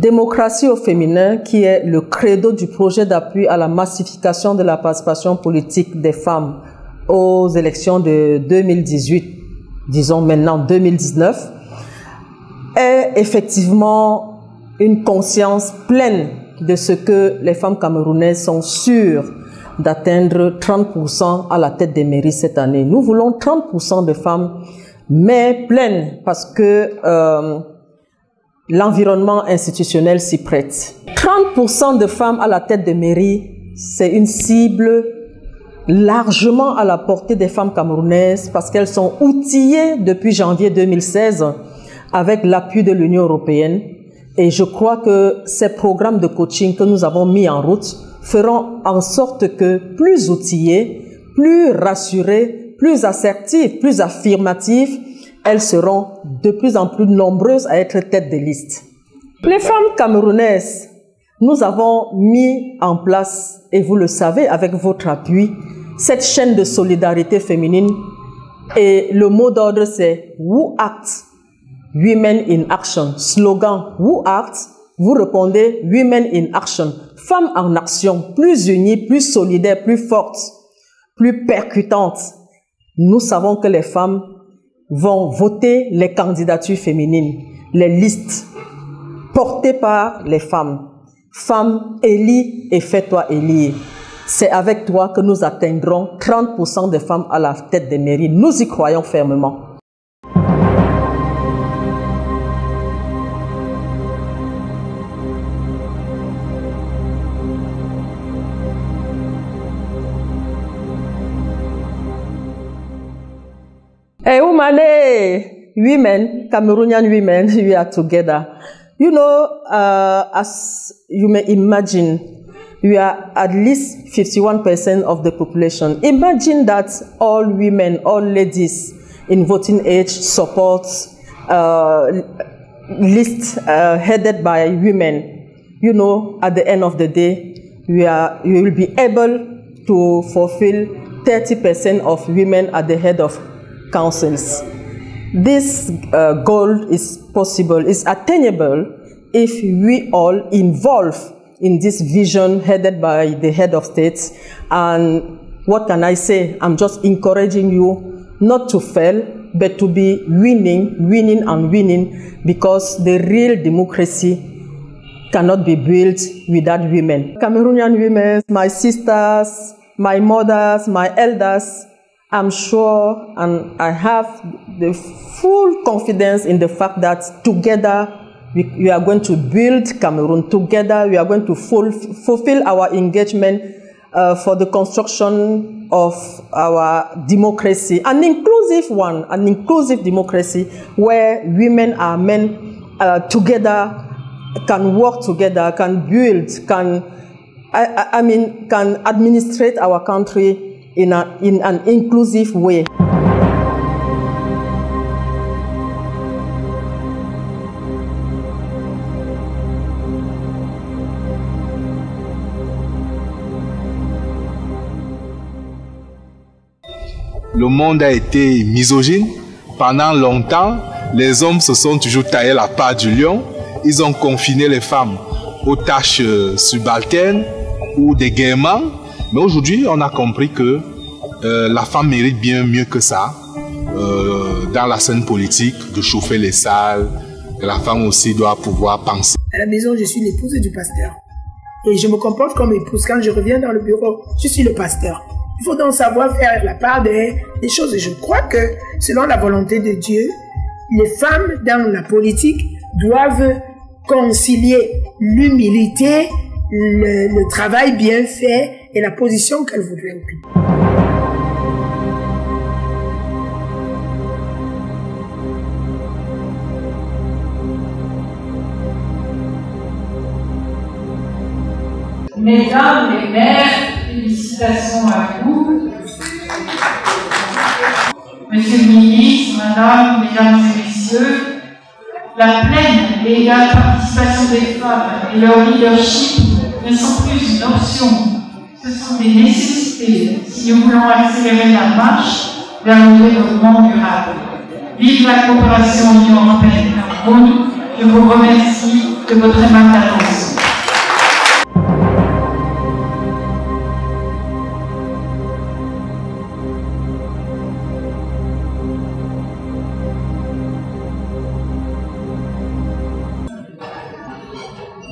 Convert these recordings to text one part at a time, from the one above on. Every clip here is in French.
Démocratie au féminin, qui est le credo du projet d'appui à la massification de la participation politique des femmes aux élections de 2018, disons maintenant 2019, est effectivement une conscience pleine de ce que les femmes camerounaises sont sûres d'atteindre 30% à la tête des mairies cette année. Nous voulons 30% de femmes, mais pleines, parce que l'environnement institutionnel s'y prête. 30% de femmes à la tête de mairie, c'est une cible largement à la portée des femmes camerounaises parce qu'elles sont outillées depuis janvier 2016 avec l'appui de l'Union européenne. Et je crois que ces programmes de coaching que nous avons mis en route feront en sorte que plus outillées, plus rassurées, plus assertives, plus affirmatives, elles seront de plus en plus nombreuses à être tête de liste. Les femmes camerounaises, nous avons mis en place, et vous le savez, avec votre appui, cette chaîne de solidarité féminine. Et le mot d'ordre, c'est « Who Act? Women in Action ». Slogan « Who Act? » Vous répondez « Women in Action ». Femmes en action, plus unies, plus solidaires, plus fortes, plus percutantes. Nous savons que les femmes vont voter les candidatures féminines, les listes portées par les femmes. Femmes, élis et fais-toi élire. C'est avec toi que nous atteindrons 30% des femmes à la tête des mairies. Nous y croyons fermement. Hey, Oumane, women, Cameroonian women, we are together. You know, as you may imagine, we are at least 51% of the population. Imagine that all women, all ladies in voting age support list headed by women. You know, at the end of the day, we will be able to fulfill 30% of women at the head of councils. This goal is possible, is attainable if we all involve in this vision headed by the head of states. And what can I say? I'm just encouraging you not to fail, but to be winning, winning and winning, because the real democracy cannot be built without women. Cameroonian women, my sisters, my mothers, my elders, I'm sure and I have the full confidence in the fact that together we are going to build Cameroon. Together we are going to fulfill our engagement for the construction of our democracy, an inclusive one, an inclusive democracy where women and men together can work together, can build, can administrate our country in an inclusive way. Le monde a été misogyne. Pendant longtemps, les hommes se sont toujours taillé la part du lion. Ils ont confiné les femmes aux tâches subalternes ou des guermans. Mais aujourd'hui, on a compris que la femme mérite bien mieux que ça dans la scène politique, de chauffer les salles. Et la femme aussi doit pouvoir penser. À la maison, je suis l'épouse du pasteur. Et je me comporte comme épouse. Quand je reviens dans le bureau, je suis le pasteur. Il faut donc savoir faire la part des choses. Et je crois que, selon la volonté de Dieu, les femmes dans la politique doivent concilier l'humilité, le travail bien fait et la position qu'elle voudrait occuper. Mesdames les mères, félicitations à vous. Monsieur le ministre, Madame, Mesdames et Messieurs, la pleine et égale participation des femmes et leur leadership ne sont plus une option, ce sont des nécessités si nous voulons accélérer la marche vers le développement durable. Vive la coopération Union européenne-Cameroun, je vous remercie. de votre aimable attention.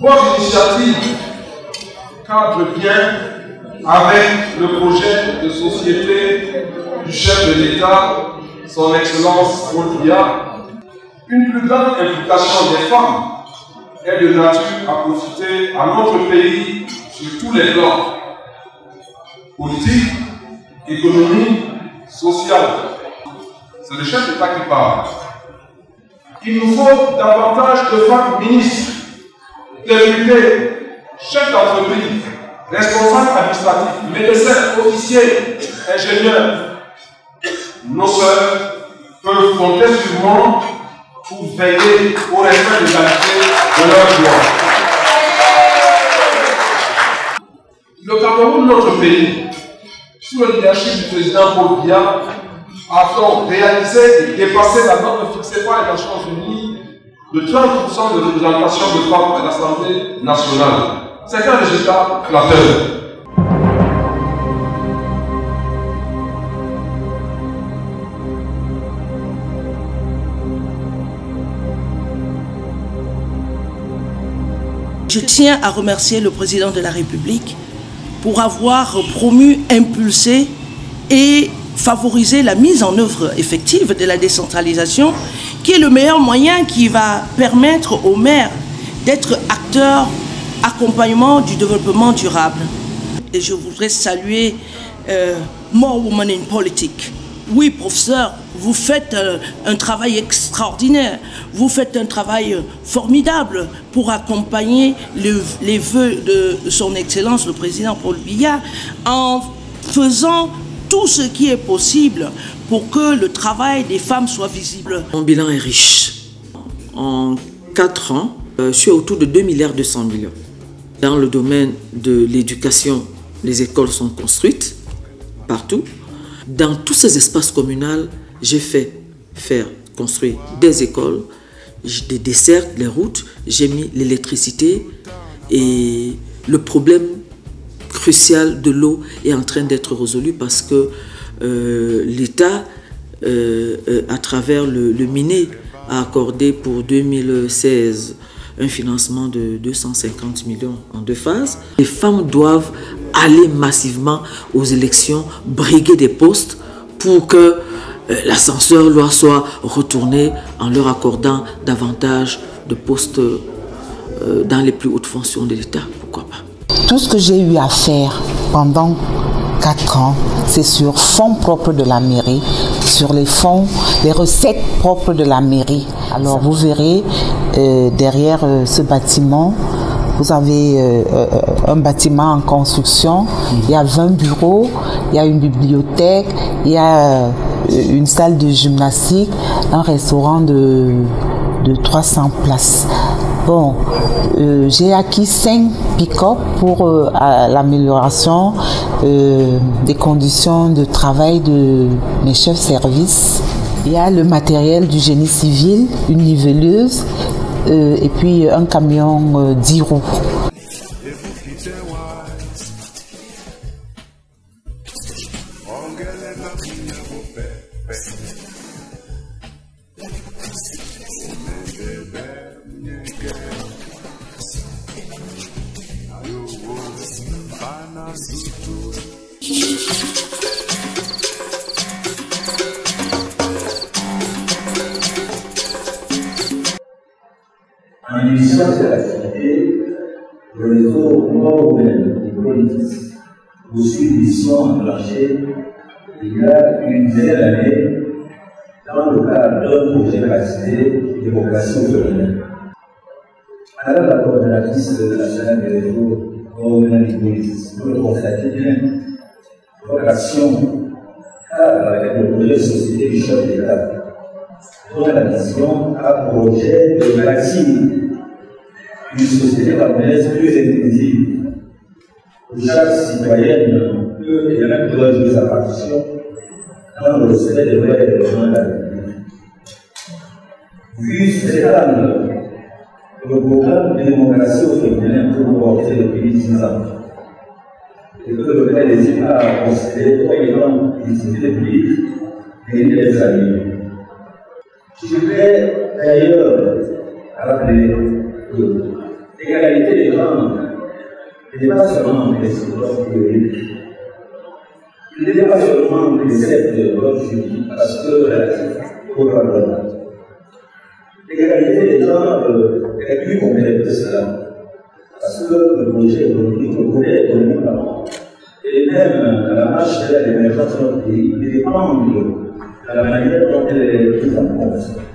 Votre initiative cadre bien avec le projet de société du chef de l'État, son Excellence Paul Biya. Une plus grande implication des femmes est de nature à profiter à notre pays sur tous les plans, politique, économique, social. C'est le chef d'État qui parle. Il nous faut davantage de femmes ministres, députés, chefs d'entreprise, responsables administratifs, médecins, officiers, ingénieurs. Nos sœurs peuvent compter sur moi pour veiller au respect de l'égalité de leurs droits. Le Cameroun, notre pays, sous le leadership du président Paul Biya, a donc réalisé et dépassé la norme fixée par les Nations Unies de 30% de représentation de femmes à l'Assemblée nationale. C'est un résultat flatteur. Je tiens à remercier le président de la République pour avoir promu, impulsé et favorisé la mise en œuvre effective de la décentralisation, qui est le meilleur moyen qui va permettre aux maires d'être acteurs accompagnement du développement durable. Et je voudrais saluer More Women in Politics. Oui, professeur, vous faites un travail extraordinaire, vous faites un travail formidable pour accompagner les vœux de son Excellence, le président Paul Biya, en faisant tout ce qui est possible pour que le travail des femmes soit visible. Mon bilan est riche. En 4 ans, je suis autour de 2,2 milliards. Dans le domaine de l'éducation, les écoles sont construites partout. Dans tous ces espaces communaux, j'ai fait construire des écoles, des dessertes, les routes, j'ai mis l'électricité et le problème crucial de l'eau est en train d'être résolu parce que l'État, à travers le MINE, a accordé pour 2016 un financement de 250 millions en 2 phases. Les femmes doivent aller massivement aux élections, briguer des postes pour que l'ascenseur leur soit retourné en leur accordant davantage de postes dans les plus hautes fonctions de l'État. Pourquoi pas? Tout ce que j'ai eu à faire pendant 4 ans, c'est sur fonds propres de la mairie, sur les fonds, les recettes propres de la mairie. Alors vous verrez derrière ce bâtiment, vous avez un bâtiment en construction, il y a 20 bureaux, il y a une bibliothèque, il y a une salle de gymnastique, un restaurant de 300 places. Bon, j'ai acquis 5 pick-up pour l'amélioration des conditions de travail de mes chefs services. Il y a le matériel du génie civil, une niveleuse et puis un camion 10 roues. En initiant cette activité, le réseau More Women in Politics poursuit une mission enclenchée il y a une dizaine d'années dans le cadre d'un projet baptisé Démocratie au féminin. Alors la coordonnatrice nationale du réseau More Women in Politics, vous le constatez bien, votre action cadre avec le projet de société du chef d'État, dont la mission a pour projet de bâtir une société camerounaise plus inclusive, où chaque citoyenne peut et même doit jouer sa partition dans le respect des valeurs et des besoins de la République. Vu cet angle, le programme de démocratie au féminin pour porter le pays 10 ans. Et que le cas des États a considéré comme étant des activités publiques et les amis. Je voudrais d'ailleurs rappeler que l'égalité des genres n'est pas seulement un principe théorique. Il n'est pas seulement un précepte de l'ordre juridique parce que relatif au droit de l'homme. L'égalité des genres est plus complète que cela. Parce que le projet économique, le projet économique, et même la marche de l'émergence de notre pays, dépend de la manière dont elle est prise en compte.